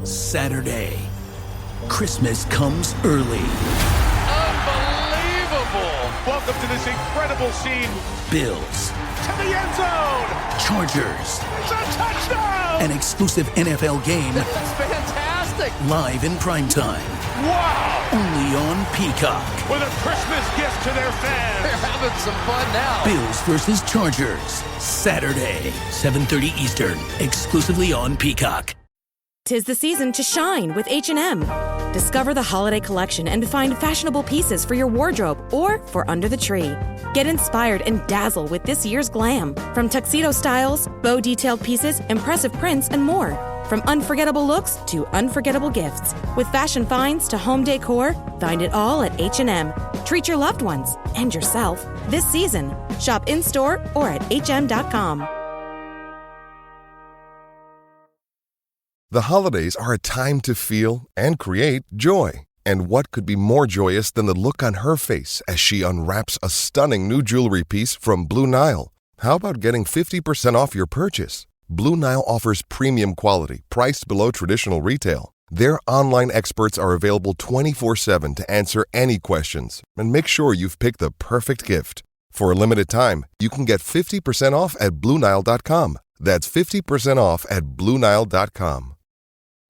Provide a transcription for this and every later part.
Saturday, Christmas comes early. Unbelievable! Welcome to this incredible scene. Bills. To the end zone! Chargers. It's a touchdown! An exclusive NFL game. That's fantastic! Live in primetime. Wow! Only on Peacock. With a Christmas gift to their fans. They're having some fun now. Bills versus Chargers. Saturday, 7:30 Eastern. Exclusively on Peacock. 'Tis the season to shine with H&M. Discover the holiday collection and find fashionable pieces for your wardrobe or for under the tree. Get inspired and dazzle with this year's glam. From tuxedo styles, bow detailed pieces, impressive prints, and more. From unforgettable looks to unforgettable gifts. With fashion finds to home decor, find it all at H&M. Treat your loved ones and yourself this season. Shop in-store or at hm.com. The holidays are a time to feel and create joy. And what could be more joyous than the look on her face as she unwraps a stunning new jewelry piece from Blue Nile? How about getting 50% off your purchase? Blue Nile offers premium quality, priced below traditional retail. Their online experts are available 24/7 to answer any questions and make sure you've picked the perfect gift. For a limited time, you can get 50% off at BlueNile.com. That's 50% off at BlueNile.com.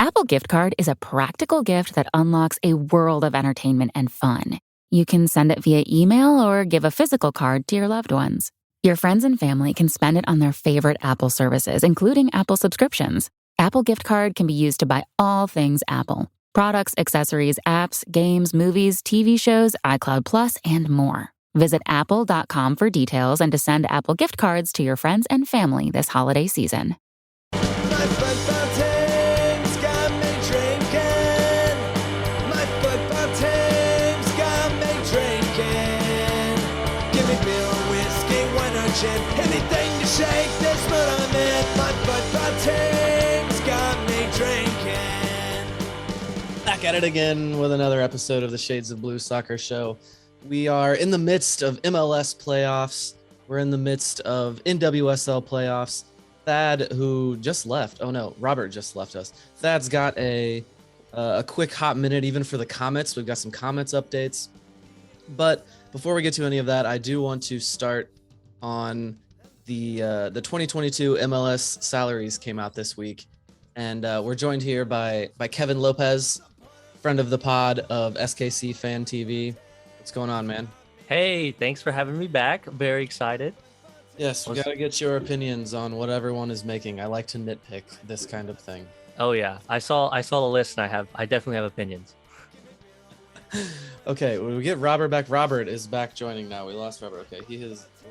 Apple Gift Card is a practical gift that unlocks a world of entertainment and fun. You can send it via email or give a physical card to your loved ones. Your friends and family can spend it on their favorite Apple services, including Apple subscriptions. Apple Gift Card can be used to buy all things Apple. Products, accessories, apps, games, movies, TV shows, iCloud Plus, and more. Visit apple.com for details and to send Apple Gift Cards to your friends and family this holiday season. Anything to shake this mood I'm in. My football team's got me drinking. Back at it again with another episode of the Shades of Blue Soccer Show. We are in the midst of MLS playoffs. We're in the midst of NWSL playoffs. Thad, who just left. Oh no, Robert just left us. Thad's got a quick hot minute even for the comments. We've got some comments updates. But before we get to any of that, I do want to start on the 2022 MLS salaries came out this week, and we're joined here by Kevin Lopez, friend of the pod of SKC Fan TV. What's going on, man? Hey, thanks for having me back. Very excited. Yes, we gotta get your opinions on what everyone is making. I like to nitpick this kind of thing. Oh yeah, I saw the list, and I definitely have opinions. Okay, when we get Robert back. Robert is back joining now. We lost Robert. Okay,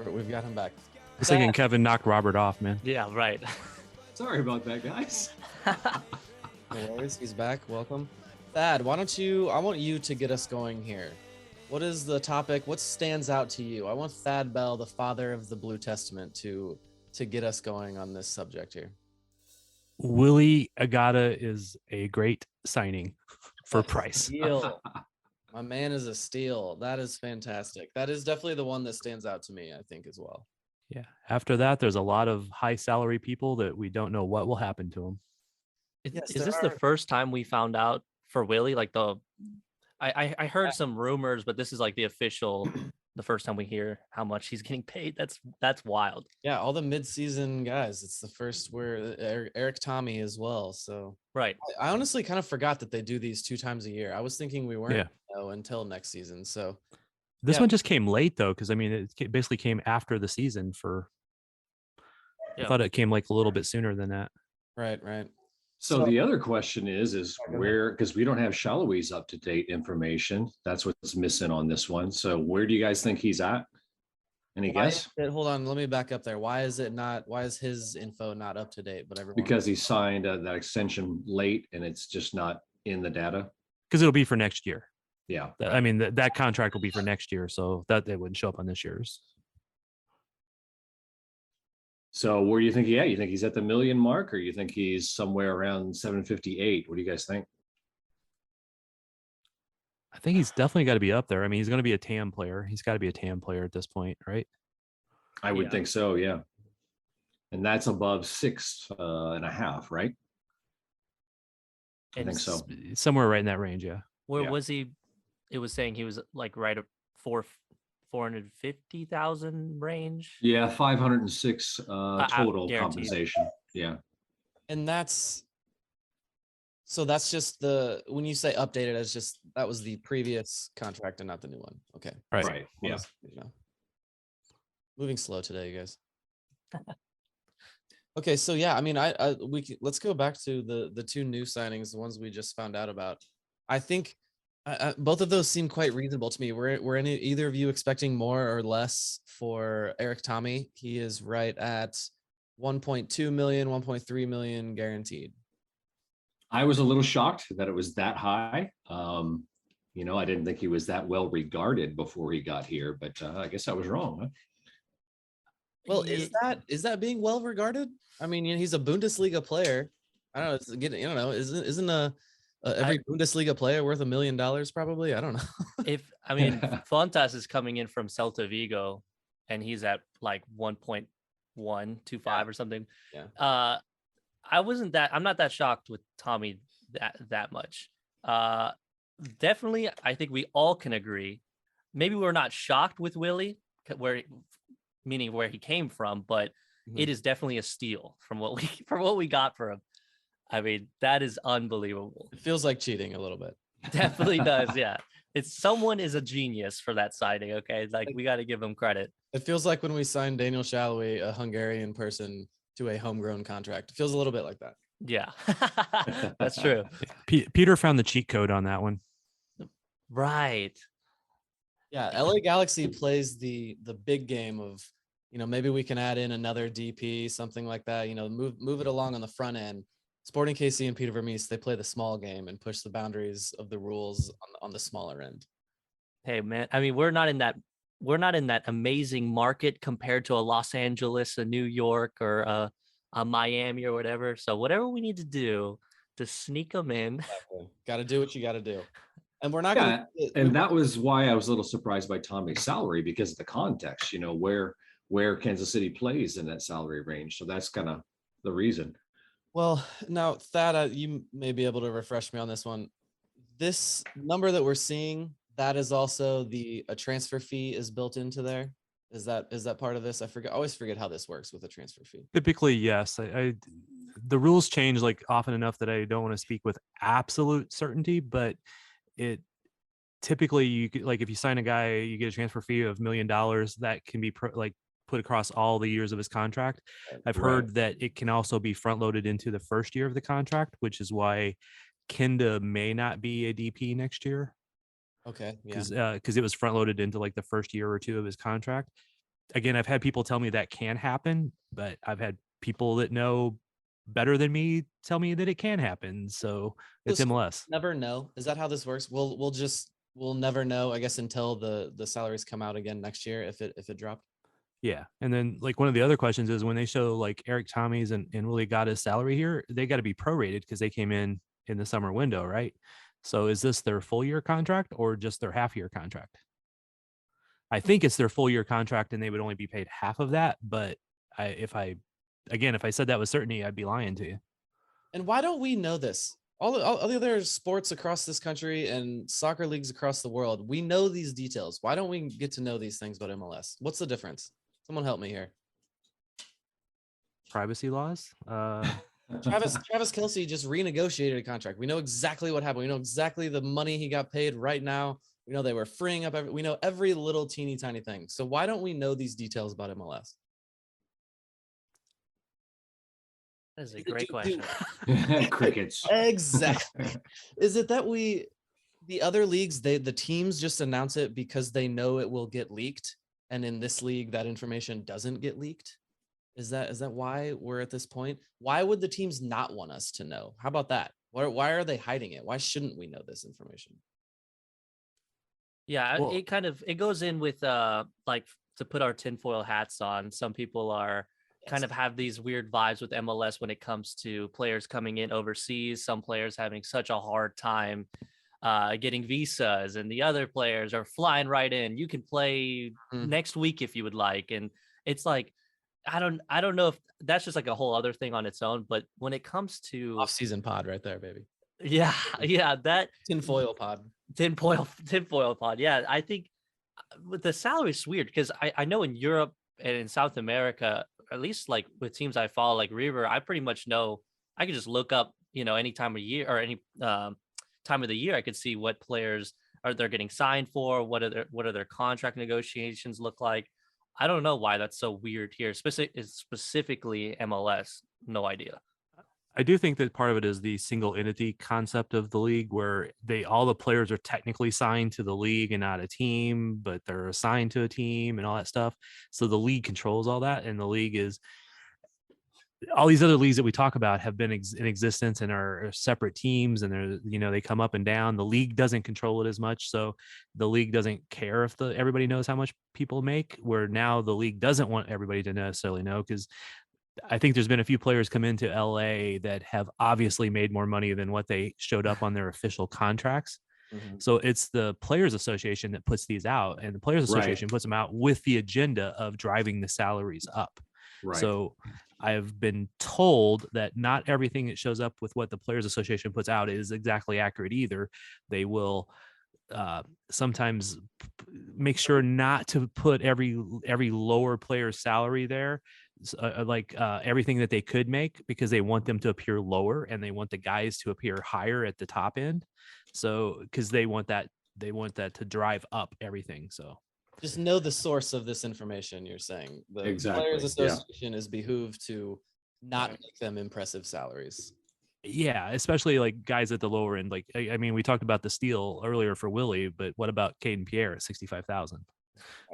we've got him back. I was thinking Kevin knocked Robert off, man. Yeah, right. Sorry about that, guys. No worries, he's back. Welcome. Thad, I want you to get us going here. What is the topic? What stands out to you? I want Thad Bell, the father of the Blue Testament, to get us going on this subject here. Willy Agada is a great signing for price. Steal. My man is a steal. That is fantastic. That is definitely the one that stands out to me, I think, as well. Yeah. After that, there's a lot of high salary people that we don't know what will happen to them. Yes, Is this the first time we found out for Willy? Like I heard some rumors, but this is like the official, the first time we hear how much he's getting paid. That's wild. Yeah, all the mid-season guys. It's the first where Eric Tommy as well. So Right. I honestly kind of forgot that they do these 2 times a year. I was thinking we weren't until next season. So This one just came late though, because I mean, it basically came after the season. I thought it came like a little bit sooner than that. Right. So the other question is where, because we don't have Shallowy's up-to-date information. That's what's missing on this one. So where do you guys think he's at? Any guess? Hold on, let me back up there. Why is his info not up to date? But everyone, Because he signed that extension late and it's just not in the data. Because it'll be for next year. Yeah. I mean, that contract will be for next year, so that they wouldn't show up on this year's. So where do you think you think he's at the million mark, or you think he's somewhere around 758? What do you guys think? I think he's definitely got to be up there. I mean, he's going to be a TAM player. He's got to be a TAM player at this point, right? I would think so, yeah. And that's above 6.5, right? I think so. Somewhere right in that range. Yeah. Where Yeah. was he? It was saying he was like right at 450,000 range. Yeah, 506 total guaranteed. compensation. Yeah. And that's just when you say updated, it's just that was the previous contract and not the new one. Okay. Right. Yeah. Moving slow today, you guys. Okay, so yeah, I mean, let's go back to the two new signings, the ones we just found out about. I think both of those seem quite reasonable to me. Were any either of you expecting more or less for Eric Tommy? He is right at 1.2 million, 1.3 million guaranteed. I was a little shocked that it was that high. You know, I didn't think he was that well regarded before he got here, but I guess I was wrong. Huh? Well, is that being well regarded? I mean, he's a Bundesliga player. I don't know. I don't know. Isn't every Bundesliga player worth $1 million? Probably. I don't know. Fontas is coming in from Celta Vigo, and he's at like 1.125 or something. Yeah. I'm not that shocked with Tommy that much. Definitely, I think we all can agree. Maybe we're not shocked with Willy, meaning where he came from, but it is definitely a steal from what we got for him. I mean, that is unbelievable. It feels like cheating a little bit. Definitely does, yeah. Someone is a genius for that signing. Okay, like we got to give him credit. It feels like when we signed Daniel Shalhoub, a Hungarian person, to a homegrown contract. It feels a little bit like that. Yeah, that's true. Peter found the cheat code on that one. Right. Yeah, LA Galaxy plays the big game of, maybe we can add in another DP, something like that. Move it along on the front end. Sporting KC and Peter Vermees, they play the small game and push the boundaries of the rules on the smaller end. Hey man, I mean, we're not in that amazing market compared to a Los Angeles, a New York, or a Miami or whatever. So whatever we need to do to sneak them in. Got to do what you got to do. And we're not going to. And that was why I was a little surprised by Tommy's salary, because of the context, where Kansas City plays in that salary range. So that's kind of the reason. Well, now, Thad, you may be able to refresh me on this one. This number that we're seeing, that is also a transfer fee is built into there. Is that part of this? I always forget how this works with a transfer fee. Typically, yes. The rules change like often enough that I don't want to speak with absolute certainty, but it typically, you could, like, if you sign a guy, you get a transfer fee of $1 million that can be put across all the years of his contract. I've heard that it can also be front loaded into the first year of the contract, which is why Kinda may not be a DP next year. Okay. Yeah. Because it was front loaded into like the first year or two of his contract. Again, I've had people tell me that can happen, but I've had people that know better than me tell me that it can happen. So it's MLS. Never know. Is that how this works? We'll never know, I guess, until the salaries come out again next year if it dropped. Yeah. And then like one of the other questions is when they show like Eric Tommy's and Willy Agada's salary here, they got to be prorated because they came in the summer window, right? So is this their full year contract or just their half year contract? I think it's their full year contract and they would only be paid half of that. But if I said that with certainty, I'd be lying to you. And why don't we know this? All the other sports across this country and soccer leagues across the world, we know these details. Why don't we get to know these things about MLS? What's the difference? Someone help me here. Privacy laws. Travis Kelce just renegotiated a contract. We know exactly what happened. We know exactly the money he got paid right now. We know they were freeing up. We know every little teeny tiny thing. So why don't we know these details about MLS? That is a great question. Crickets. Exactly. Is it that the other leagues, the teams just announce it because they know it will get leaked? And in this league, that information doesn't get leaked? Is that why we're at this point? Why would the teams not want us to know? How about that? Why are they hiding it? Why shouldn't we know this information? Yeah, well, it goes in with like to put our tinfoil hats on. Some people are kind of have these weird vibes with MLS when it comes to players coming in overseas. Some players having such a hard time getting visas, and the other players are flying right in. You can play next week if you would like. And it's like, I don't know if that's just like a whole other thing on its own, but when it comes to off-season pod right there, baby. Yeah, yeah, that Tinfoil pod. tinfoil pod. Yeah, I think with the salary is weird because I know in Europe and in South America, at least like with teams I follow, like River, I pretty much know I can just look up, any time of year or any time of the year. I could see what players are they're getting signed for, what are their contract negotiations look like. I don't know why that's so weird here. Specifically MLS, no idea. I do think that part of it is the single entity concept of the league, where all the players are technically signed to the league and not a team, but they're assigned to a team and all that stuff. So the league controls all that, and the league is all these other leagues that we talk about have been in existence and are separate teams, and they come up and down. The league doesn't control it as much, so the league doesn't care if everybody knows how much people make. Where now the league doesn't want everybody to necessarily know, because I think there's been a few players come into LA that have obviously made more money than what they showed up on their official contracts. Mhm. So it's the Players Association that puts these out, and the Players Association puts them out with the agenda of driving the salaries up. Right. So I've been told that not everything that shows up with what the Players Association puts out is exactly accurate either. They will sometimes make sure not to put every lower player's salary there, everything that they could make, because they want them to appear lower and they want the guys to appear higher at the top end. So because they want that to drive up everything. So Just know the source of this information. You're saying the Exactly, Players yeah. Association is behooved to not make them impressive salaries. yeah, especially like guys at the lower end. Like, I mean, we talked about the steal earlier for Willy, but what about Kayden Pierre at 65,000?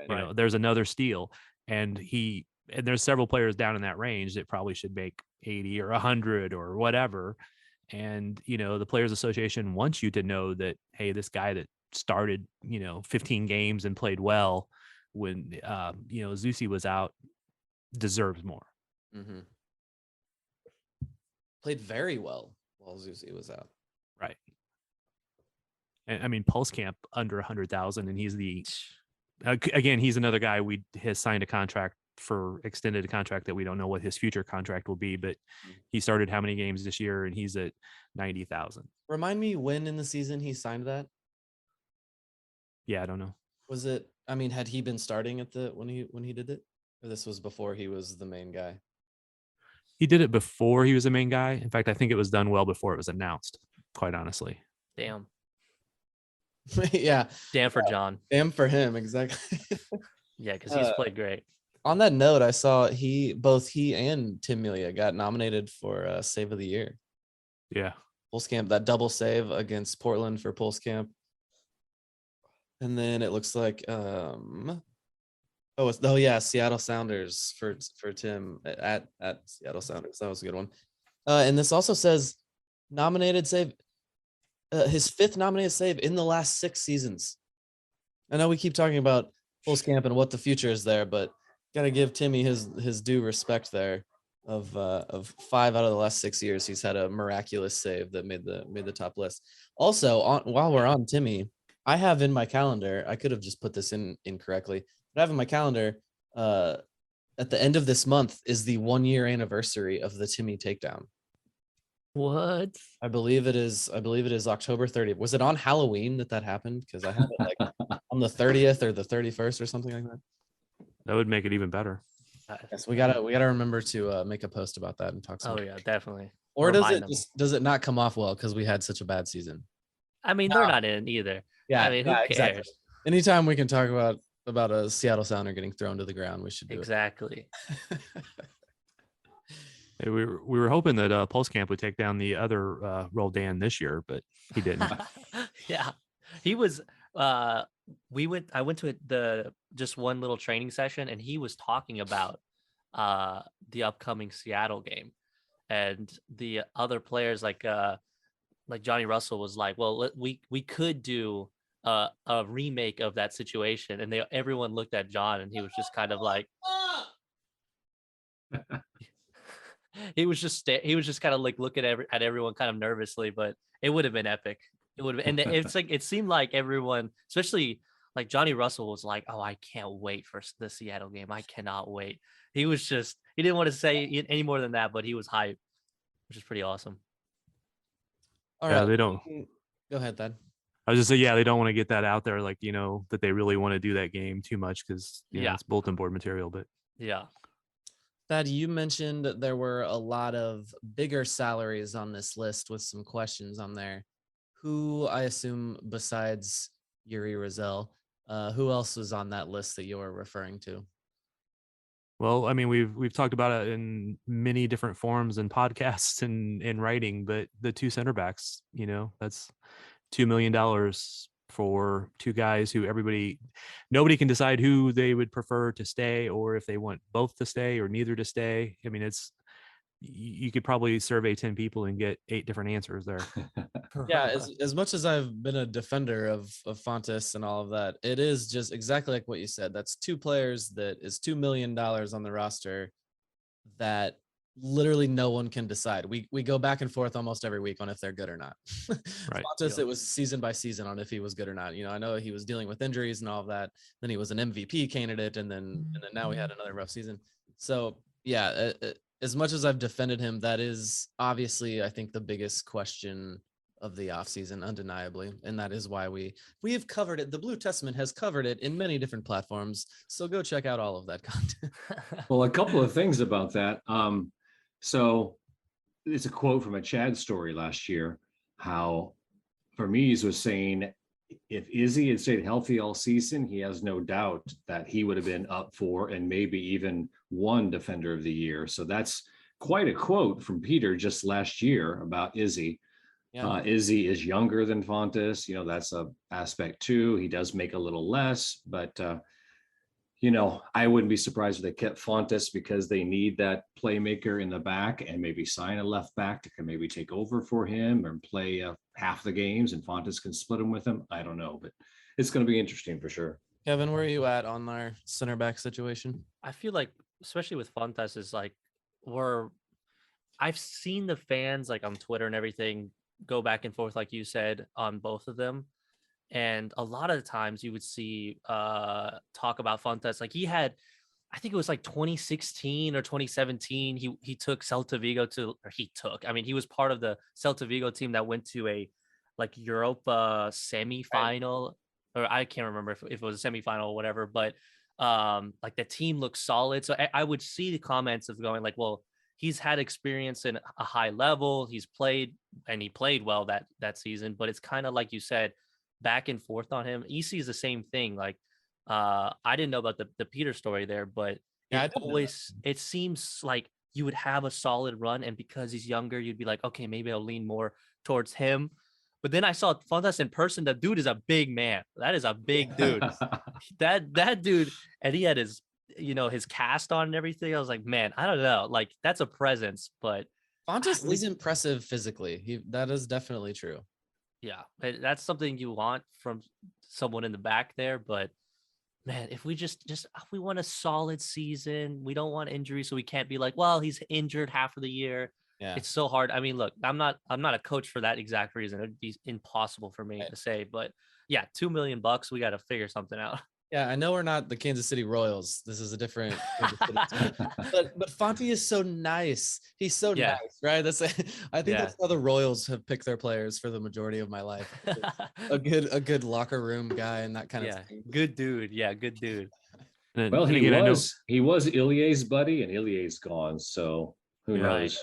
Right. There's another steal, and there's several players down in that range that probably should make 80 or 100 or whatever. And, the Players Association wants you to know that, hey, this guy that started, 15 games and played well when, Zusi was out deserves more. Mm-hmm. Played very well while Zusi was out. Right. And I mean, Pulse Camp under 100,000, and he's again, he's another guy has signed extended a contract that we don't know what his future contract will be, but he started how many games this year, and he's at 90,000. Remind me when in the season he signed that? Yeah, I don't know. Was it? I mean, had he been starting when he did it, or this was before he was the main guy? He did it before he was the main guy. In fact, I think it was done well before it was announced, quite honestly. Damn. Yeah. Damn for John. Damn for him, exactly. Yeah, because he's played great. On that note, I saw both he and Tim Melia got nominated for Save of the Year. Yeah. Pulskamp, that double save against Portland for Pulskamp. And then it looks like Seattle Sounders for Tim at Seattle Sounders. That was a good one. And this also says nominated save, his 5th nominated save in the last 6 seasons. I know we keep talking about Pulskamp and what the future is there, but gotta give Timmy his due respect there. Of 5 out of the last 6 years, he's had a miraculous save that made the top list. Also, while we're on Timmy, I have in my calendar, I could have just put this in incorrectly, but I have in my calendar, at the end of this month is the 1-year anniversary of the Timmy takedown. What? I believe it is October 30th. Was it on Halloween that happened? Because I have it like on the 30th or the 31st or something like that. That would make it even better. Yes, we gotta remember to make a post about that and talk. Oh yeah, definitely. Or does it not come off well because we had such a bad season? I mean, they're not in either. Yeah, I mean, who cares? Exactly. Anytime we can talk about a Seattle Sounder getting thrown to the ground, we should do exactly. Hey, we were hoping that Pulskamp would take down the other Roldan this year, but he didn't. Yeah, he was. I went to the just one little training session, and he was talking about the upcoming Seattle game, and the other players like Johnny Russell was like, well, we could do a remake of that situation, and everyone looked at John, and he was just kind of like. He was just kind of like looking at everyone kind of nervously, but it would have been epic. It would have, and it's like it seemed like everyone, especially like Johnny Russell, was like, "Oh, I can't wait for the Seattle game. I cannot wait." He didn't want to say any more than that, but he was hyped, which is pretty awesome. All Yeah, right. they don't. Go ahead, then. I was just saying, yeah, they don't want to get that out there, like, that they really want to do that game too much because Yeah. it's bulletin board material. But Yeah. Thad, you mentioned that there were a lot of bigger salaries on this list with some questions on there. Who, I assume, besides Yuri Rizal, who else was on that list that you were referring to? well, I mean, we've talked about it in many different forms and podcasts and in writing, but the two center backs, that's $2 million for two guys who nobody can decide who they would prefer to stay or if they want both to stay or neither to stay. I mean, you could probably survey 10 people and get 8 different answers there. Yeah, as much as I've been a defender of Fontes and all of that, it is just exactly like what you said. That's two players that is $2 million on the roster that literally no one can decide. We go back and forth almost every week on if they're good or not. Right. Fontes, it was season by season on if he was good or not. I know he was dealing with injuries and all of that. Then he was an MVP candidate, and then now we had another rough season. So yeah, as much as I've defended him, that is obviously, I think, the biggest question of the offseason, undeniably. And that is why we have covered it. The Blue Testament has covered it in many different platforms. So go check out all of that content. Well, a couple of things about that. So it's a quote from a Chad story last year, how Vermees was saying, if Izzy had stayed healthy all season, he has no doubt that he would have been up for and maybe even won Defender of the Year. So that's quite a quote from Peter just last year about Izzy. Yeah. Izzy is younger than Fontes. That's a aspect too. He does make a little less, but I wouldn't be surprised if they kept Fontes because they need that playmaker in the back and maybe sign a left back that can maybe take over for him or play half the games and Fontes can split them with him. I don't know, but it's going to be interesting for sure. Kevin, where are you at on our center back situation? I feel like, especially with Fontes, is like I've seen the fans like on Twitter and everything go back and forth, like you said, on both of them. And a lot of the times you would see talk about Fontes. Like he had, I think it was like 2016 or 2017. He took Celta Vigo he was part of the Celta Vigo team that went to a like Europa semifinal, or I can't remember if it was a semifinal or whatever, but like the team looks solid. So I would see the comments of going like, well, he's had experience in a high level. He's played and he played well that season, but it's kind of like you said, back and forth on him. EC is the same thing. Like I didn't know about the Peter story there, but yeah, it seems like you would have a solid run, and because he's younger, you'd be like, okay, maybe I'll lean more towards him. But then I saw Fontes in person. The dude is a big man. That is a big dude. that dude, and he had his his cast on and everything. I was like, man, I don't know. Like that's a presence, but Fontes is impressive physically. That is definitely true. Yeah, that's something you want from someone in the back there. But man, if we just we want a solid season, we don't want injury, so we can't be like, well, he's injured half of the year. Yeah, it's so hard. I mean, look, I'm not a coach for that exact reason. It'd be impossible for me to say, but yeah, $2 million, we got to figure something out. Yeah, I know we're not the Kansas City Royals. This is a different but Fonte is so nice. He's so nice, right? I think that's how the Royals have picked their players for the majority of my life. a good locker room guy and that kind of thing. Good dude. Yeah, good dude. Well, he was Ilya's buddy, and Ilya's gone, so who knows?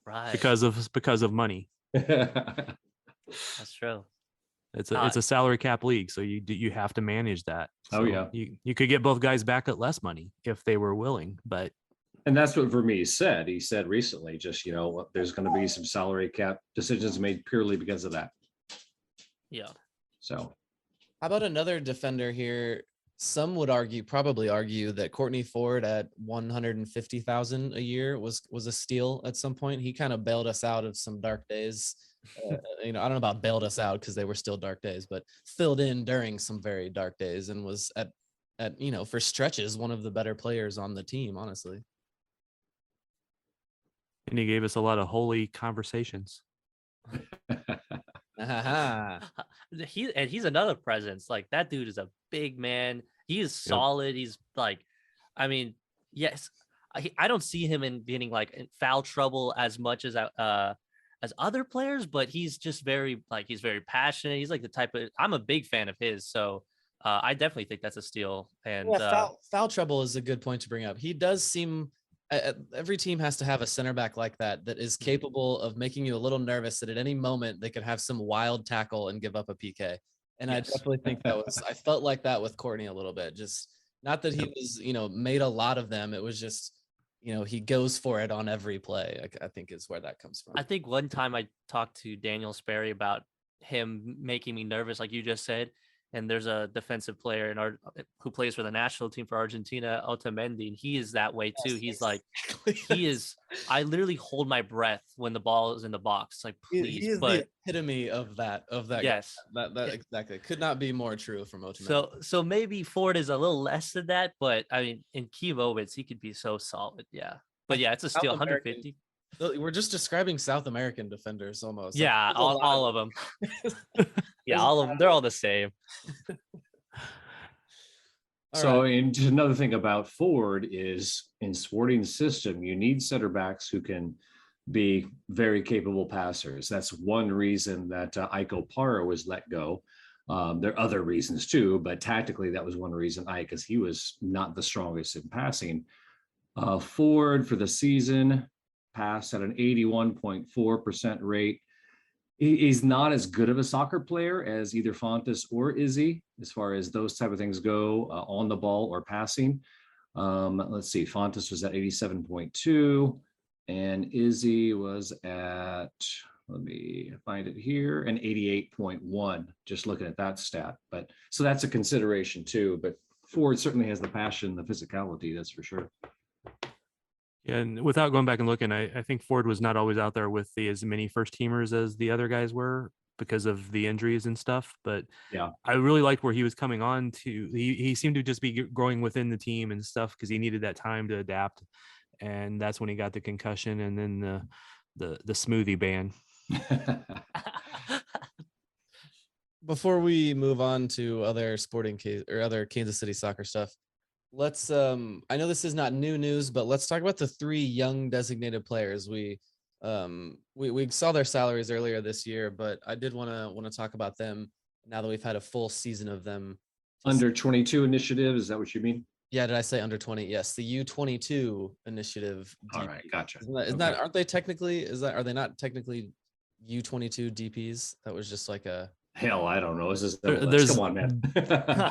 Right. Because of money. That's true. It's a salary cap league, so you have to manage that. So oh yeah, you could get both guys back at less money if they were willing, and that's what Vermees said. He said recently, just there's going to be some salary cap decisions made purely because of that. Yeah. So, how about another defender here? Some would probably argue that Courtney Ford at $150,000 a year was a steal at some point. He kind of bailed us out of some dark days. I don't know about bailed us out because they were still dark days, but filled in during some very dark days and was at for stretches one of the better players on the team, honestly. And he gave us a lot of holy conversations. He's another presence. Like that dude is a big man. He is solid. Yep. He's like, I mean, yes, I don't see him in getting like in foul trouble as much as as other players, but he's just he's very passionate. He's like the type of, I'm a big fan of his. So I definitely think that's a steal. And foul trouble is a good point to bring up. He does seem, every team has to have a center back like that is capable of making you a little nervous that at any moment they could have some wild tackle and give up a PK. And I definitely think I felt like that with Courtney a little bit. Just not that he was, made a lot of them. It was just, he goes for it on every play. I think is where that comes from. I think one time I talked to Daniel Sperry about him making me nervous, like you just said. And there's a defensive player who plays for the national team for Argentina, Otamendi, and he is that way too. He's like, I literally hold my breath when the ball is in the box. Like, please. He is the epitome of that. Yes. Guy. That exactly. Could not be more true from Otamendi. So maybe Ford is a little less than that, but I mean, in key moments, he could be so solid. Yeah. But yeah, it's a steal, 150. We're just describing South American defenders almost. Yeah, all of them. Yeah, all of them. They're all the same. And just another thing about Ford is in Sporting system, you need center backs who can be very capable passers. That's one reason that Aiko Para was let go. There are other reasons too, but tactically that was one reason, because he was not the strongest in passing. Ford for the season passed at an 81.4% rate. He's not as good of a soccer player as either Fontes or Izzy, as far as those type of things go, on the ball or passing. Let's see, Fontes was at 87.2 and Izzy was at, let me find it here, an 88.1, just looking at that stat. But so that's a consideration too, but Ford certainly has the passion, the physicality, that's for sure. And without going back and looking, I think Ford was not always out there with as many first teamers as the other guys were because of the injuries and stuff. But yeah, I really liked where he was coming on to. He seemed to just be growing within the team and stuff because he needed that time to adapt. And that's when he got the concussion and then the smoothie ban. Before we move on to other other Kansas City soccer stuff, let's I know this is not new news, but let's talk about the 3 young designated players. We saw their salaries earlier this year, but I did want to talk about them now that we've had a full season of them. Under 22 initiative, is that what you mean? Yeah, did I say under 20? Yes, the U22 initiative. All right, gotcha. Aren't they technically, are they not technically U22 DPs? That was just like a hell, I don't know. Come on, man.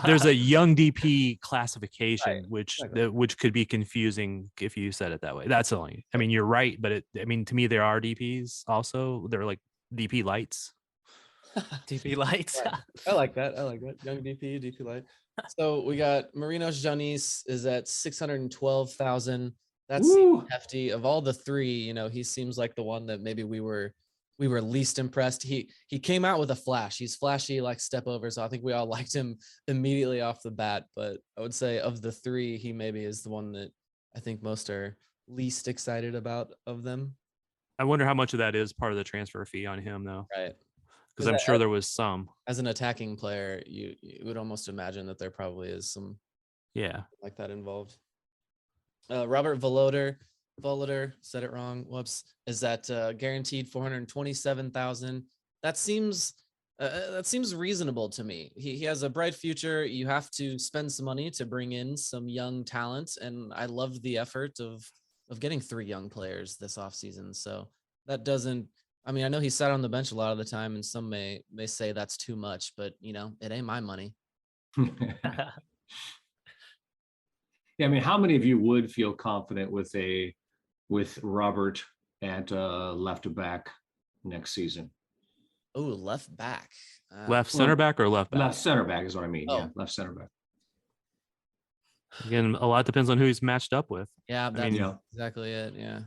There's a young DP classification, right, which could be confusing if you said it that way. That's only. I mean, you're right, but to me, there are DPs also. They're like DP lights. DP lights. Right. I like that. Young DP light. So we got Marinos Janis is at 612,000. That's hefty. Of all the 3, he seems like the one that maybe we were least impressed. He came out with a flash. He's flashy, like step over. So I think we all liked him immediately off the bat. But I would say of the 3, he maybe is the one that I think most are least excited about of them. I wonder how much of that is part of the transfer fee on him, though. Right. Because I'm sure there was some. As an attacking player, you would almost imagine that there probably is some like that involved. Robert Voloder, said it wrong. Whoops. Is that guaranteed 427,000? That seems reasonable to me. He has a bright future. You have to spend some money to bring in some young talent, and I love the effort of getting 3 young players this offseason. So that doesn't. I mean, I know he sat on the bench a lot of the time, and some may say that's too much, but it ain't my money. Yeah, I mean, how many of you would feel confident with Robert at left back next season? Oh, left back. Left center back or left back? Left center back is what I mean. Oh. Yeah, left center back. Again, a lot depends on who he's matched up with. Yeah, that's exactly it. Yeah.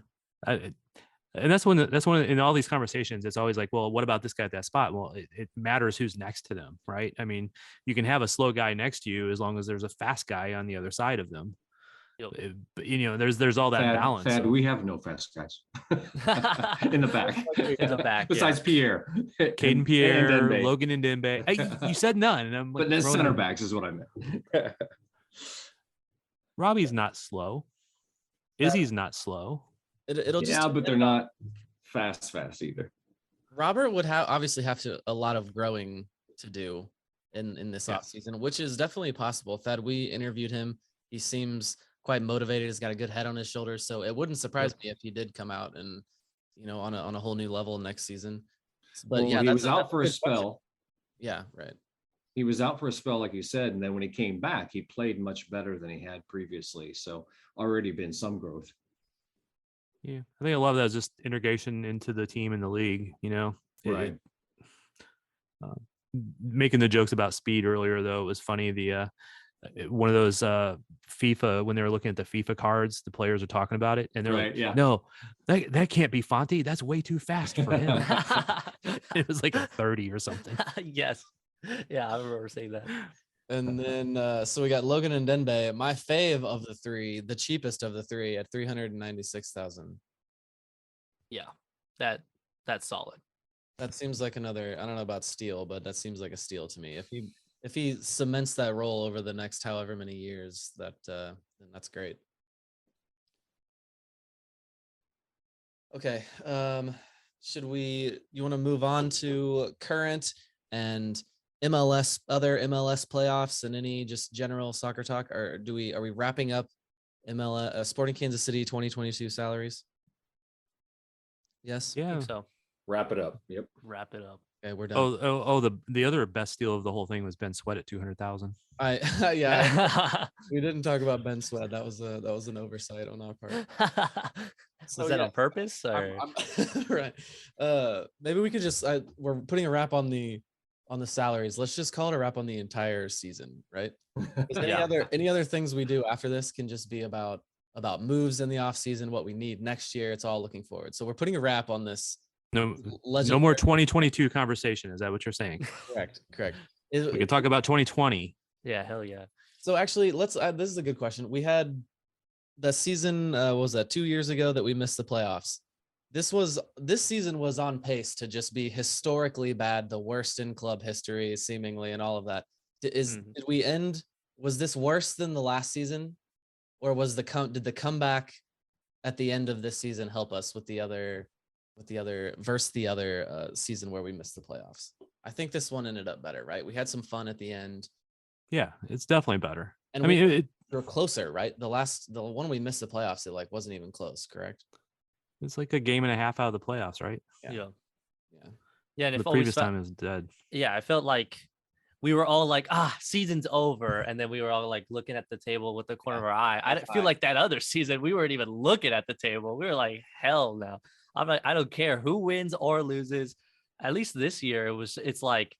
And that's one in all these conversations, it's always like, well, what about this guy at that spot? Well, it matters who's next to them, right? I mean, you can have a slow guy next to you as long as there's a fast guy on the other side of them. There's all that balance. We have no fast guys in the back. In the back, besides Pierre, Kayden Pierre, Logan and Dembe. You said none, and I'm like, but then center backs is what I meant. Robbie's not slow. Izzy's not slow. It'll just but they're not fast either. Robert would obviously have to a lot of growing to do in this offseason, which is definitely possible. Thad, we interviewed him. He seems quite motivated. He's got a good head on his shoulders. So it wouldn't surprise me if he did come out and, on a whole new level next season. But he was out for a spell. Yeah, right. He was out for a spell, like you said, and then when he came back, he played much better than he had previously. So already been some growth. Yeah, I think a lot of that is just integration into the team and the league. Right. Making the jokes about speed earlier, though, it was funny. One of those FIFA, when they were looking at the FIFA cards, the players are talking about it, and they're like, yeah. "No, that can't be Fonte. That's way too fast for him." It was like a 30 or something. Yes. Yeah, I remember saying that. And then so we got Logan and Denbei, my fave of the three, the cheapest of the three at 396,000. Yeah, that's solid. That seems like another, I don't know about steal, but that seems like a steal to me. If he cements that role over the next however many years, then that's great. Okay. You want to move on to current and other MLS playoffs and any just general soccer talk, or are we wrapping up MLS Sporting Kansas City 2022 salaries? Yes. I think so. Wrap it up. Yep. Wrap it up. Okay, we're done. The other best deal of the whole thing was Ben Sweat at 200,000. We didn't talk about Ben Sweat. That was an oversight on our part. Was that on purpose? Or? Right. Maybe we could just we're putting a wrap on the salaries. Let's just call it a wrap on the entire season, right? Any other things we do after this can just be about moves in the off season, what we need next year. It's all looking forward. So we're putting a wrap on this. No more 2022 conversation. Is that what you're saying? Correct. We can talk about 2020. Yeah, hell yeah. So actually, this is a good question. We had the season, what was that, 2 years ago that we missed the playoffs. This season was on pace to just be historically bad, the worst in club history, seemingly, and all of that. Was this worse than the last season? Or did the comeback at the end of this season help us with the other season where we missed the playoffs? I think this one ended up better, right? We had some fun at the end. Yeah, it's definitely better. And we were closer, right? The one we missed the playoffs, it wasn't even close, correct? It's like a game and a half out of the playoffs, right? Yeah. And the previous time is dead. Yeah, I felt like we were all like, season's over, and then we were all like looking at the table with the corner of our eye. I feel like that other season we weren't even looking at the table. We were like, hell no. I'm like, I don't care who wins or loses. At least this year, it's like,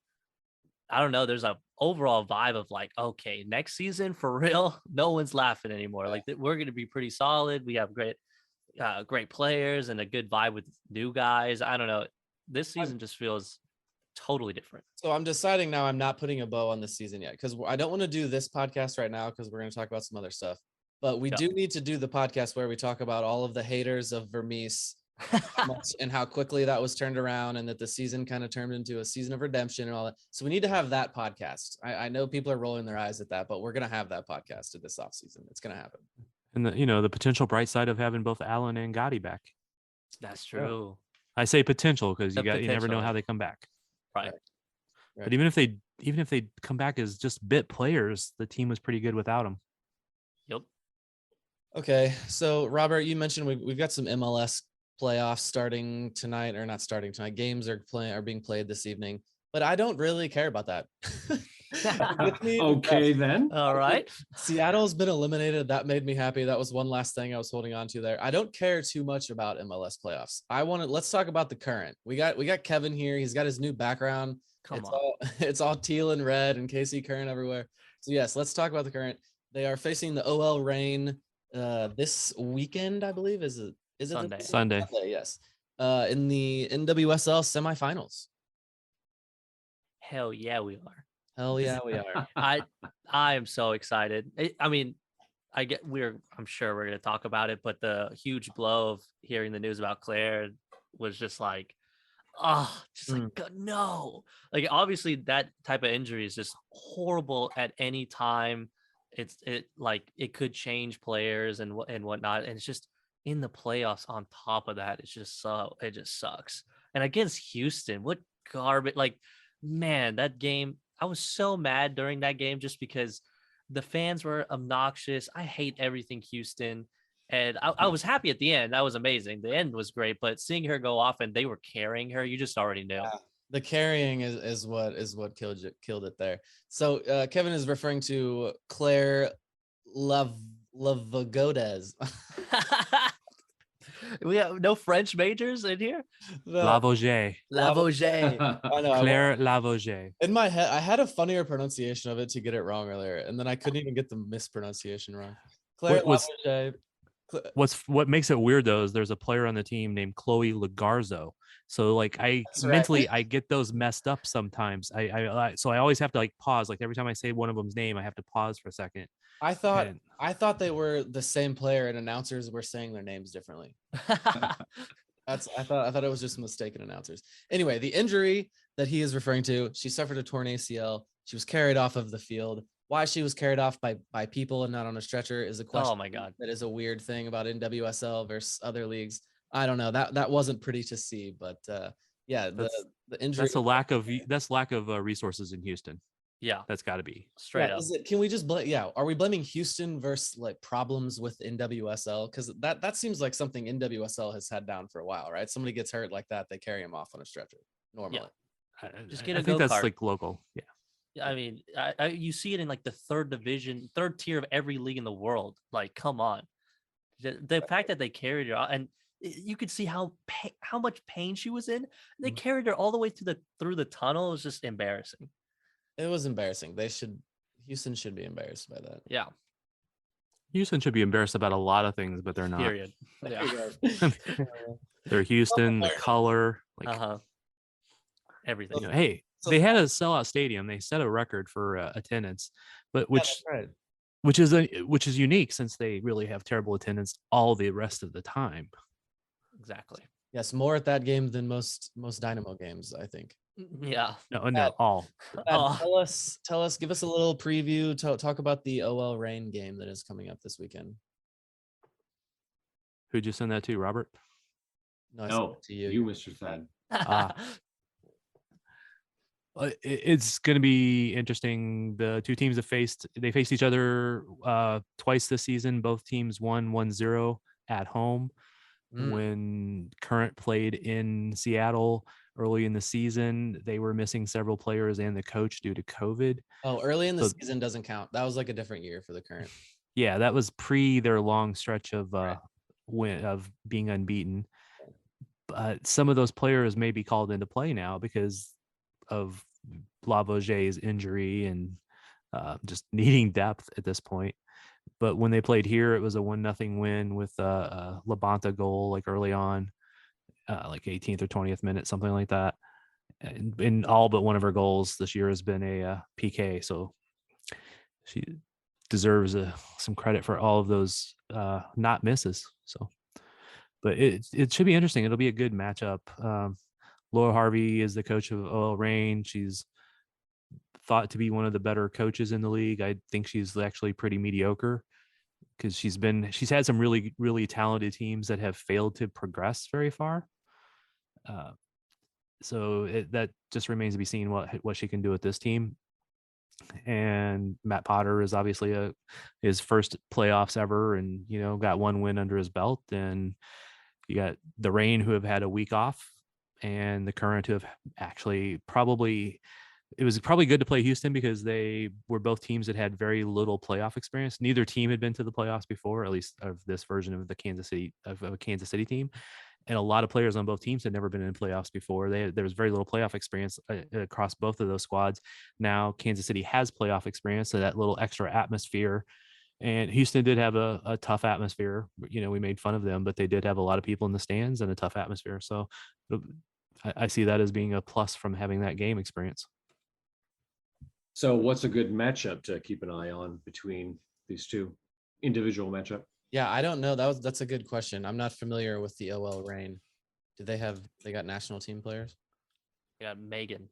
I don't know. There's a overall vibe of like, okay, next season for real, no one's laughing anymore. Like we're going to be pretty solid. We have great players and a good vibe with new guys. I don't know. This season just feels totally different. So I'm deciding now I'm not putting a bow on this season yet because I don't want to do this podcast right now because we're going to talk about some other stuff. But we do need to do the podcast where we talk about all of the haters of Vermees and how quickly that was turned around and that the season kind of turned into a season of redemption and all that. So we need to have that podcast. I know people are rolling their eyes at that, but we're going to have that podcast at this offseason. It's going to happen. And the potential bright side of having both Allen and Gotti back. That's true. I say potential because you never know how they come back. Right. But even if they come back as just bit players, the team was pretty good without them. Yep. Okay. So Robert, you mentioned we've got some MLS playoffs starting tonight, or not starting tonight. Games are being played this evening, but I don't really care about that. Okay, then. All right. Seattle's been eliminated. That made me happy. That was one last thing I was holding on to there. I don't care too much about MLS playoffs. Let's talk about the current. We got Kevin here. He's got his new background. It's all teal and red and KC Current everywhere. So yes, let's talk about the current. They are facing the OL Reign this weekend, I believe. Is it Sunday? Sunday, yes. In the NWSL semifinals. Hell yeah, we are. Hell yeah, we are. I am so excited. I'm sure we're going to talk about it, but the huge blow of hearing the news about Claire was just like, no. Like, obviously that type of injury is just horrible at any time. It could change players and whatnot. And it's just in the playoffs on top of that. It just sucks. And against Houston, what garbage! Like, man, that game, I was so mad during that game just because the fans were obnoxious. I hate everything Houston. And I was happy at the end. That was amazing. The end was great, but seeing her go off and they were carrying her, you just already knew. Yeah, the carrying is what killed it there. So Kevin is referring to Claire Lavagodes. We have no French majors in here. Lavoisier. Lavoisier. I know. Claire Lavoisier. In my head, I had a funnier pronunciation of it to get it wrong earlier, and then I couldn't even get the mispronunciation wrong. Claire Lavoisier. What makes it weird though is there's a player on the team named Chloe Lagarzo. So like mentally I get those messed up sometimes. So I always have to like pause. Like every time I say one of them's name, I have to pause for a second. I thought they were the same player, and announcers were saying their names differently. I thought it was just mistaken announcers. Anyway, the injury that he is referring to, she suffered a torn ACL. She was carried off of the field. Why she was carried off by people and not on a stretcher is a question. Oh my God. That is a weird thing about NWSL versus other leagues. I don't know. That wasn't pretty to see, but yeah, the injury. That's lack of resources in Houston. Yeah, that's got to be straight up. Can we just blame? Yeah, are we blaming Houston versus like problems with NWSL? Because that seems like something NWSL has had down for a while, right? Somebody gets hurt like that, they carry him off on a stretcher normally. Yeah. Just get a I think go-kart. that's like local. Yeah. I mean, you see it in like the third tier of every league in the world. Like, come on, the fact that they carried her, and you could see how much pain she was in. They carried her all the way through the tunnel. It was just embarrassing. It was embarrassing. Houston should be embarrassed by that. Yeah. Houston should be embarrassed about a lot of things, but they're not. Period. Yeah. They're Houston, the color, like everything. Hey, they had a sellout stadium. They set a record for attendance, but which is unique since they really have terrible attendance all the rest of the time. Exactly. Yes, more at that game than most Dynamo games, I think. Yeah. No, all. Tell us, give us a little preview. Talk about the OL Reign game that is coming up this weekend. Who'd you send that to, Robert? No, I sent it to you. You, Mr. Thad. It's going to be interesting. The two teams faced each other twice this season. Both teams won 1-0 at home. When Current played in Seattle early in the season, they were missing several players and the coach due to COVID. Oh, early in the season doesn't count. That was like a different year for the Current. Yeah, that was pre their long stretch of being unbeaten. But some of those players may be called into play now because of Lavoisier's injury and just needing depth at this point. But when they played here, it was a 1-0 win with a Labonta goal like early on, like 18th or 20th minute, something like that. And in all but one of her goals this year has been a PK. So she deserves some credit for all of those not misses. So, but it should be interesting. It'll be a good matchup. Laura Harvey is the coach of OL Reign. She's thought to be one of the better coaches in the league. I think she's actually pretty mediocre because she's had some really, really talented teams that have failed to progress very far. So that just remains to be seen what she can do with this team. And Matt Potter is obviously his first playoffs ever, and got one win under his belt. And you got the Reign, who have had a week off, and the Current, who have actually it was probably good to play Houston because they were both teams that had very little playoff experience. Neither team had been to the playoffs before, at least of this version of a Kansas City team. And a lot of players on both teams had never been in playoffs before. There was very little playoff experience across both of those squads. Now Kansas City has playoff experience, so that little extra atmosphere. And Houston did have a tough atmosphere. We made fun of them, but they did have a lot of people in the stands and a tough atmosphere. So I see that as being a plus from having that game experience. So what's a good matchup to keep an eye on between these two individual matchup? Yeah, I don't know. That's a good question. I'm not familiar with the OL Reign. They got national team players? Yeah, Megan.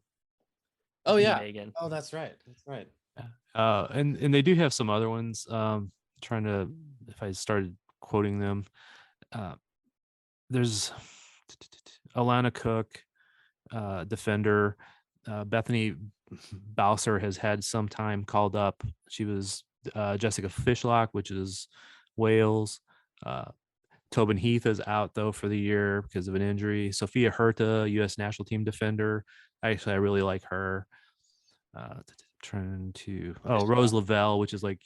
Oh yeah. Megan. Oh, that's right. That's right. And they do have some other ones. Trying to, if I started quoting them, there's Alana Cook, defender. Bethany Bowser has had some time called up. She was Jessica Fishlock, which is Wales. Tobin Heath is out though for the year because of an injury. Sophia Herta, U.S. national team defender. I really like her. Rose Lavelle, which is like,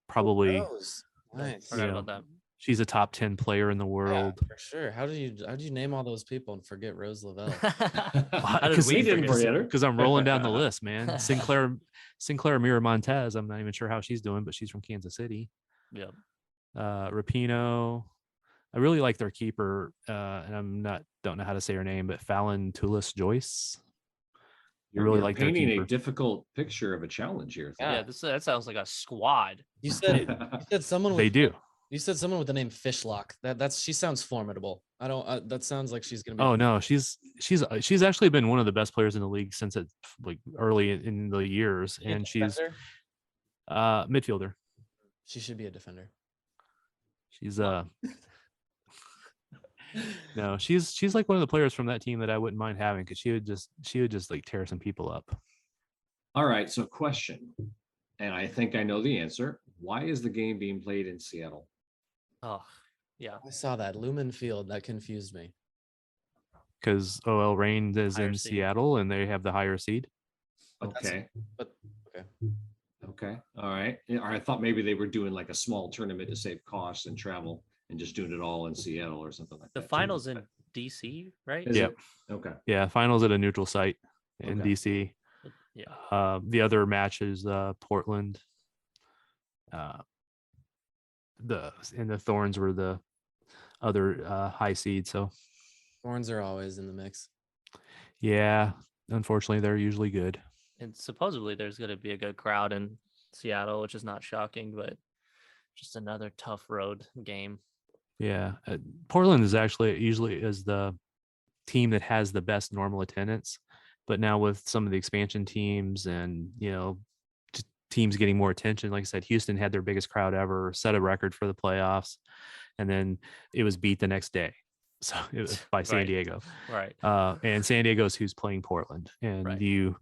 probably Rose. Nice. Forgot about that. she's a top 10 player in the world. Yeah, for sure. How do you name all those people and forget Rose Lavelle? How did we didn't forget her. Because I'm rolling down the list, man. Sinclair Miramontez. I'm not even sure how she's doing, but she's from Kansas City. Yeah. Rapinoe. I really like their keeper, and don't know how to say her name, but Fallon Tullis Joyce. You're like painting a difficult picture of a challenge here. Yeah, that sounds like a squad. You said someone. They do. You said someone with the name Fishlock. She sounds formidable. That sounds like she's gonna be. Oh no, she's actually been one of the best players in the league since like early in the years, and she's midfielder. She should be a defender. She's no, she's like one of the players from that team that I wouldn't mind having, because she would just like tear some people up. All right, so question, and I think I know the answer. Why is the game being played in Seattle? Oh, yeah. I saw that Lumen Field. That confused me. Because OL Reign is Higher in seed. Seattle, and they have the higher seed. Okay. Okay. Okay. All right. I thought maybe they were doing like a small tournament to save costs and travel, and just doing it all in Seattle or something like that. The finals in DC, right? Is Yeah. it? Okay. Yeah, finals at a neutral site in Okay. DC. Yeah. The other match is Portland. The Thorns were the other high seed. So Thorns are always in the mix. yeah, unfortunately, they're usually good. And supposedly there's going to be a good crowd in Seattle, which is not shocking, but just another tough road game. Yeah, Portland is actually usually is the team that has the best normal attendance, but now with some of the expansion teams and teams getting more attention, like I said, Houston had their biggest crowd ever, set a record for the playoffs, and then it was beat the next day. So it was by San Right. Diego, Right. and San Diego's who's playing Portland, and Right. you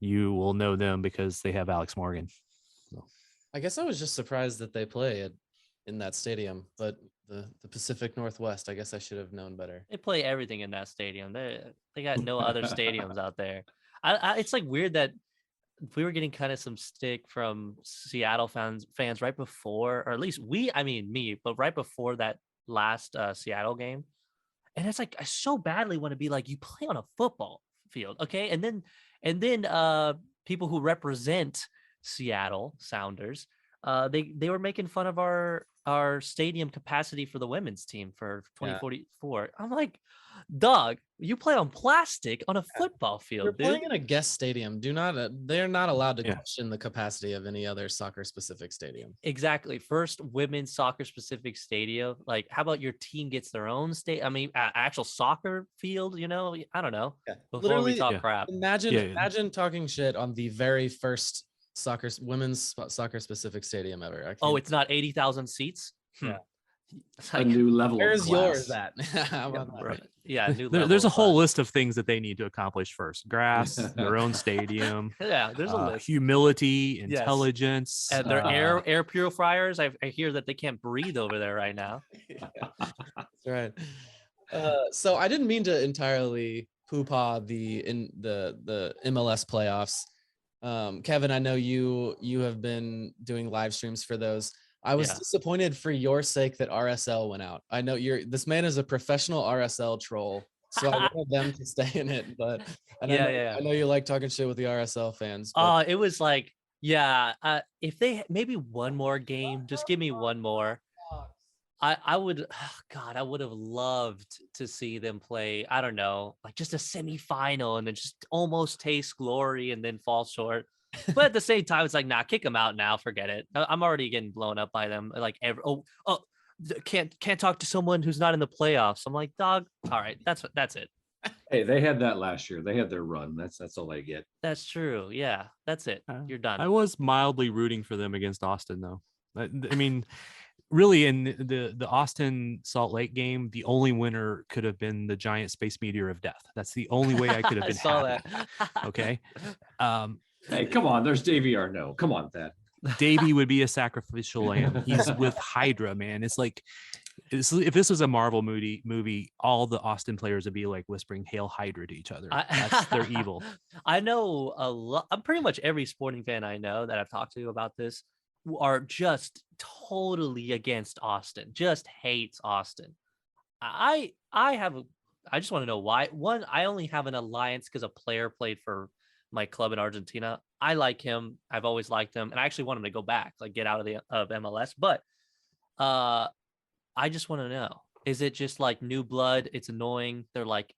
will know them because they have Alex Morgan. So. I guess I was just surprised that they play in that stadium, but the Pacific Northwest, I guess I should have known better. They play everything in that stadium. They got no other stadiums out there. It's like weird that we were getting kind of some stick from Seattle fans right before, or at least me, but right before that last Seattle game. And it's like, I so badly want to be like, you play on a football field. Okay. And then people who represent Seattle Sounders, they were making fun of our stadium capacity for the women's team for 2044. I'm like, dog, you play on plastic on a football field. You're dude. playing in a guest stadium. They're not allowed to question the capacity of any other soccer specific stadium. Exactly. First women's soccer specific stadium. Like, how about your team gets their own actual soccer field, I don't know. Yeah. Before we talk crap. Imagine talking shit on the very first women's soccer specific stadium ever. It's not 80,000 seats. Yeah. A new level. Where's of yours class. at? How about that? Right. Yeah. There's a whole list of things that they need to accomplish first: grass, their own stadium. Yeah, there's a list. Humility, Yes. intelligence, And their air purifiers. I hear that they can't breathe over there right now. That's right. So I didn't mean to entirely poo-pah the MLS playoffs. Kevin, I know you have been doing live streams for those. I was disappointed for your sake that RSL went out. I know this man is a professional RSL troll, so I wanted them to stay in it. But I know you like talking shit with the RSL fans. But It was like, if they maybe one more game, just give me one more. I would have loved to see them play, I don't know, like just a semifinal and then just almost taste glory and then fall short. But at the same time, it's like, nah, kick them out now. Forget it. I'm already getting blown up by them. Like, can't talk to someone who's not in the playoffs. I'm like, dog. All right, that's it. Hey, they had that last year. They had their run. That's all they get. That's true. Yeah, that's it. You're done. I was mildly rooting for them against Austin, though. I mean, really in the Austin Salt Lake game, the only winner could have been the giant space meteor of death. That's the only way I could have I been saw happy. that. Okay. Hey, come on. There's Davey Arnaud. Come on, Thad. Davey would be a sacrificial lamb. He's with Hydra, man. It's like if this was a Marvel movie, all the Austin players would be like whispering "Hail Hydra" to each other. That's their evil. I know a lot. I'm pretty much every sporting fan I know that I've talked to about this are just totally against Austin. Just hates Austin. I just want to know why. One, I only have an alliance because a player played for my club in Argentina. I like him. I've always liked him, and I actually want him to go back, like get out of MLS. But I just want to know: is it just like new blood? It's annoying. They're like,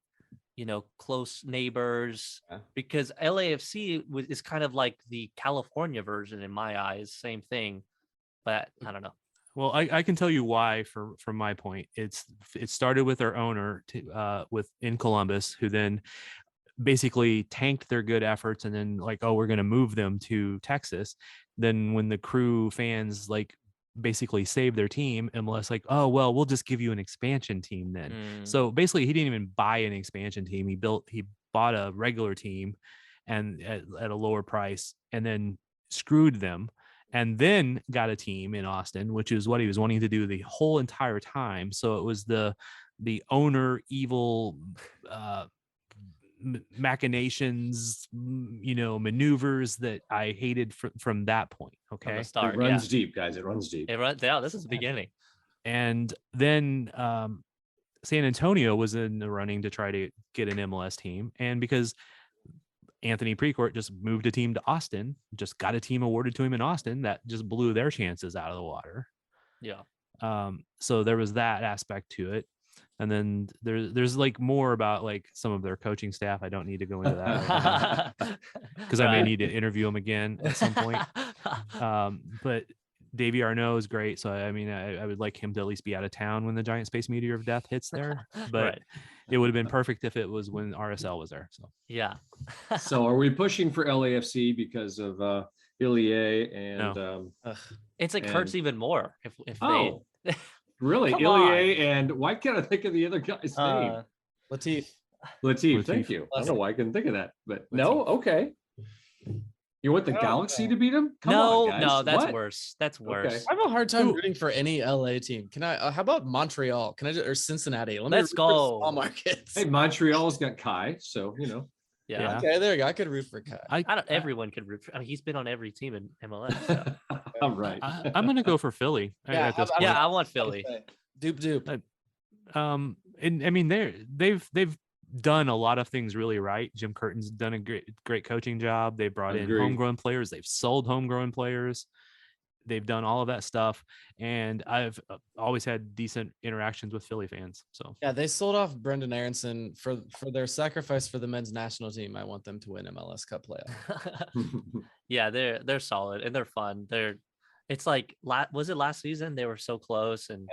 close neighbors. Yeah. Because LAFC is kind of like the California version in my eyes. Same thing, but I don't know. Well, I can tell you why. From my point, it started with our owner in Columbus, who then basically tanked their good efforts and then like, oh, we're going to move them to Texas. Then when the Crew fans like basically saved their team, MLS like, oh, well, we'll just give you an expansion team then. So basically he didn't even buy an expansion team. He bought a regular team and at a lower price and then screwed them and then got a team in Austin, which is what he was wanting to do the whole entire time. So it was the owner evil machinations, maneuvers that I hated from that point. Okay. Start, it runs deep, guys. It runs deep. It runs down. This is the beginning. And then San Antonio was in the running to try to get an MLS team. And because Anthony Precourt just moved a team to Austin, just got a team awarded to him in Austin, that just blew their chances out of the water. Yeah. So there was that aspect to it. And then there's like more about like some of their coaching staff. I don't need to go into that because I may need to interview them again at some point. But Davey Arnaud is great. So, I mean, I would like him to at least be out of town when the giant space meteor of death hits there. But it would have been perfect if it was when RSL was there. So, yeah. So are we pushing for LAFC because of Ilie and No. It's like hurts even more if they really Come Ilie and why can't I think of the other guy's name? Latif. Thank you. I don't know why I couldn't think of that, but no, okay. You want the Galaxy to beat them? Come on, guys. No, that's What? worse. That's worse. Okay. I have a hard time rooting for any LA team. Can I? How about Montreal? Can I or Cincinnati? Let's go. Small markets. Hey, Montreal's got Kai, so Yeah. Okay, there you go. I could root for Kai. I don't. Everyone could root. I mean, he's been on every team in MLS. So. I'm right. I'm going to go for Philly. Yeah, at this point. I want Philly. Doop. And I mean, they've done a lot of things really right. Jim Curtin's done a great coaching job. They brought in homegrown players. They've sold homegrown players. They've done all of that stuff. And I've always had decent interactions with Philly fans. So yeah, they sold off Brendan Aronson for their sacrifice for the men's national team. I want them to win MLS Cup playoff. Yeah, they're solid and they're fun. It's like was it last season? They were so close and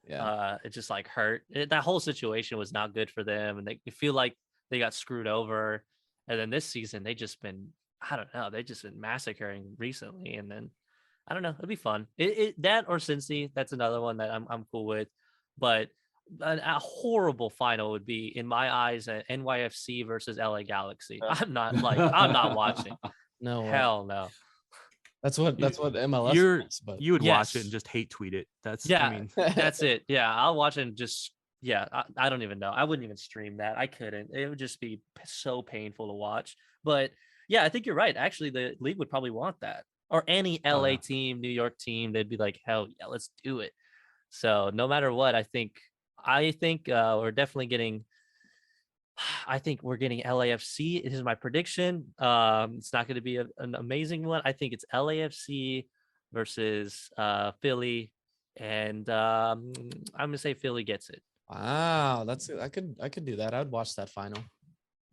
it just like hurt. That whole situation was not good for them, and they feel like they got screwed over. And then this season, they just been, I don't know, they just been massacring recently. And then I don't know, it'll be fun. That or Cincy, that's another one that I'm cool with. But a horrible final would be, in my eyes, an NYFC versus LA Galaxy. I'm not watching. No, hell no. That's what MLS is, but you would watch it and just hate tweet it. I mean, that's it. Yeah, I'll watch it and just I don't even know. I wouldn't even stream that. I couldn't. It would just be so painful to watch. But yeah, I think you're right. Actually, the league would probably want that. Or any LA team, New York team, they'd be like, hell yeah, let's do it. So no matter what, I think we're definitely getting. I think we're getting LAFC. This is my prediction. It's not going to be an amazing one. I think it's LAFC versus Philly, and I'm going to say Philly gets it. Wow, I could do that. I would watch that final.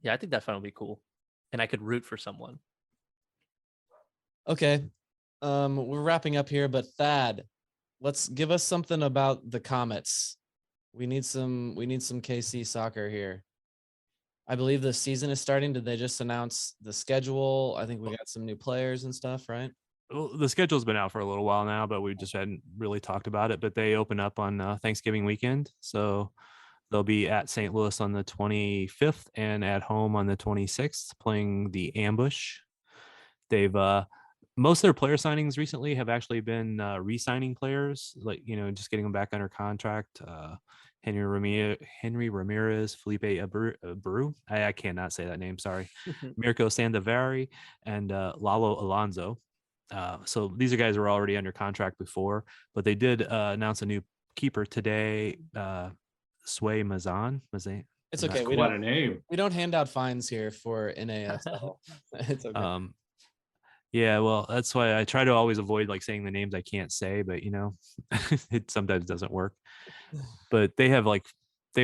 Yeah, I think that final would be cool, and I could root for someone. Okay, we're wrapping up here, but Thad, let's give us something about the Comets. We need some KC soccer here. I believe the season is starting. Did they just announce the schedule? I think we got some new players and stuff, right? the schedule's been out for a little while now, but we just hadn't really talked about it. But they open up on Thanksgiving weekend, so they'll be at St. Louis on the 25th and at home on the 26th, playing the Ambush. They've most of their player signings recently have actually been re-signing players, like just getting them back under contract. Henry Ramirez, Felipe Abreu. I cannot say that name. Sorry, Mirko Sandovari, and Lalo Alonso. So these are guys who were already under contract before, but they did announce a new keeper today. Sway Mazan. It's okay. What a name. We don't hand out fines here for NASL. It's okay. Yeah, well, that's why I try to always avoid like saying the names I can't say, but it sometimes doesn't work. But they've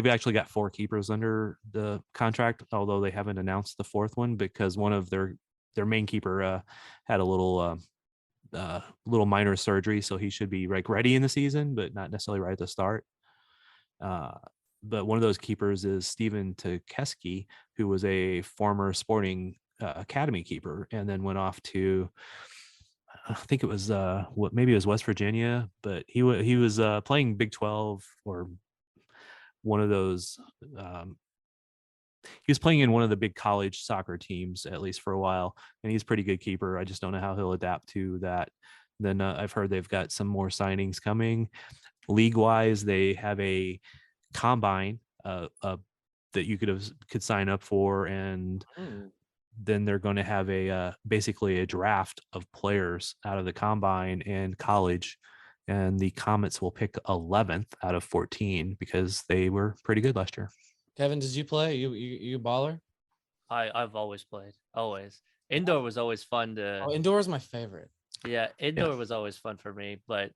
actually got 4 keepers under the contract, although they haven't announced the 4th one because one of their main keeper had a little minor surgery, so he should be like ready in the season, but not necessarily right at the start. But one of those keepers is Steven Tukeski, who was a former Sporting Academy keeper, and then went off to, I think it was maybe it was West Virginia, but he was playing Big 12 or one of those. He was playing in one of the big college soccer teams, at least for a while, and he's a pretty good keeper. I just don't know how he'll adapt to that. Then I've heard they've got some more signings coming. League-wise, they have a combine that you could sign up for, and then they're going to have basically a draft of players out of the combine and college, and the Comets will pick 11th out of 14 because they were pretty good last year. Kevin, did you play? You a baller? I've always played. Always. Indoor was always fun to. Oh, indoor is my favorite. Yeah, indoor was always fun for me, but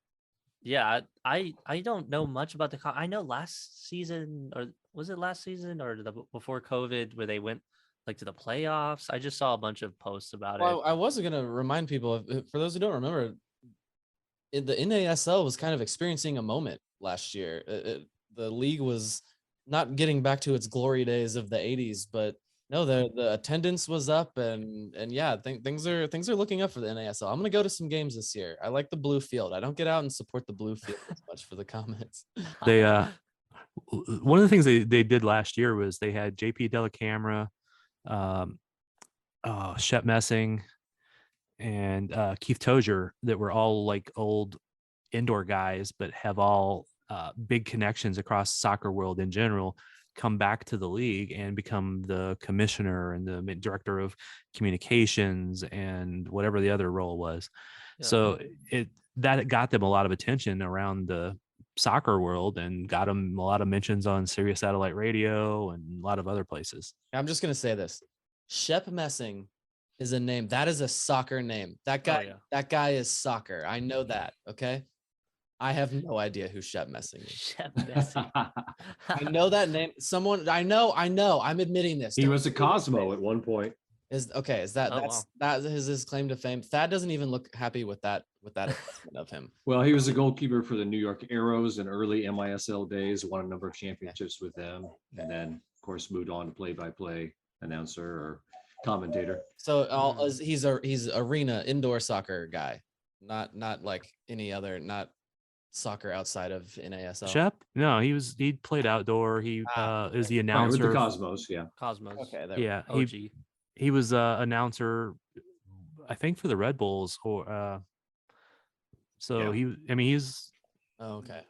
yeah, I don't know much about I know last season, or was it last season or before COVID, where they went like to the playoffs. I just saw a bunch of posts about it. I wasn't gonna remind people for those who don't remember, the NASL was kind of experiencing a moment last year. The league was not getting back to its glory days of the 80s, but no, the attendance was up, and yeah, things are looking up for the NASL. I'm gonna go to some games this year. I like the blue field. I don't get out and support the blue field as much for the Comets. They one of the things they did last year was they had JP Delacamera, Shep Messing, and Keith Tozier that were all like old indoor guys, but have all big connections across soccer world in general, come back to the league and become the commissioner and the director of communications and whatever the other role was. Yeah. So that got them a lot of attention around the soccer world and got them a lot of mentions on Sirius Satellite Radio and a lot of other places. I'm just going to say this. Shep Messing is a name. That is a soccer name. That guy is soccer. I know that. Okay. I have no idea who Shep Messing is. Shep Messing. I know that name. Someone I know. I'm admitting this. He was a Cosmo at one point. Is that his claim to fame? Thad doesn't even look happy with that assessment of him. Well, he was a goalkeeper for the New York Arrows in early MISL days, won a number of championships with them, and then of course moved on to play-by-play announcer or commentator. So he's arena indoor soccer guy, not like any other, not soccer outside of NASL. Shep? No, he played outdoor. He is the announcer. With the Cosmos, yeah. Cosmos. Okay, yeah. OG. He was announcer, I think, for the Red Bulls, or so yeah. He's okay.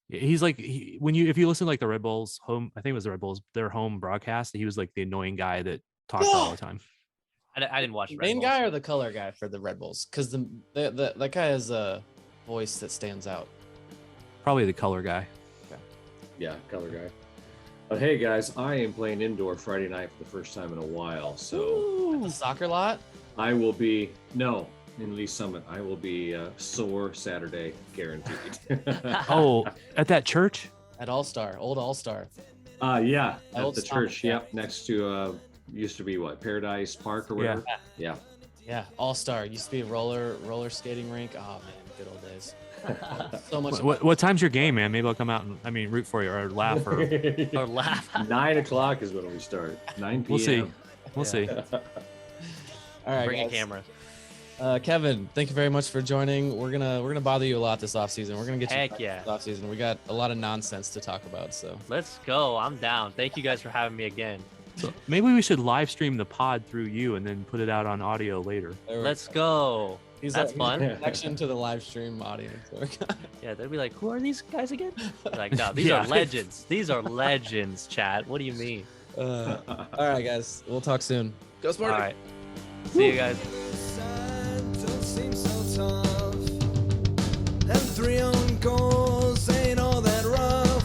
He's like if you listen to like the Red Bulls home, I think it was the Red Bulls, their home broadcast. He was like the annoying guy that talked all the time. I didn't watch the main guy or the color guy for the Red Bulls, because that guy has a voice that stands out. Probably the color guy. Okay. Yeah, color guy. But hey guys, I am playing indoor Friday night for the first time in a while. So at the soccer lot? I will be in Lee Summit. I will be sore Saturday, guaranteed. Oh, at that church? At All-Star, old All-Star. Yeah, at the church. Yep, next to used to be Paradise Park or whatever. Yeah. All-Star used to be a roller skating rink. Oh man, good old days. So much. What time's your game, man? Maybe I'll come out and root for you or laugh or laugh. 9:00 is when we start. 9 p.m. We'll see. All right, bring guys. a camera. Kevin, thank you very much for joining. We're gonna bother you a lot this offseason. We're gonna get you Heck yeah. this offseason. We got a lot of nonsense to talk about. So Let's go. I'm down. Thank you guys for having me again. So maybe we should live stream the pod through you and then put it out on audio later. Let's go. That's fun. Connection to the live stream audience. Yeah, they'll be like, who are these guys again? Like, no, these are legends. These are legends, Chad. What do you mean? All right, guys. We'll talk soon. Go Sparty. All right. See you guys. Don't seem so tough. And 3 own goals ain't all that rough.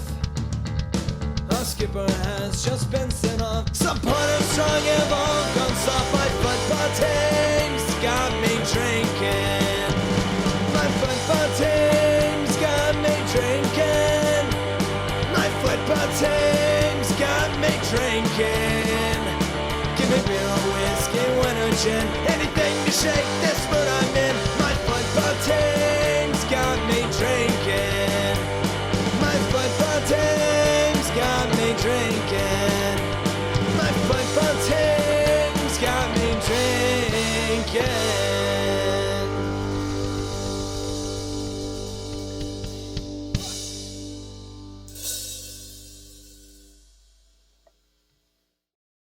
Our skipper has just been sent off. Supporters strong have all gone soft. My football team's got me drinking. My football team's got me drinking. My football team's got me drinking. Give me beer or whiskey, wine or gin, anything to shake this mood I'm in. My football team's got me drinking. My football team's got me drinking. My football team's got me drinking.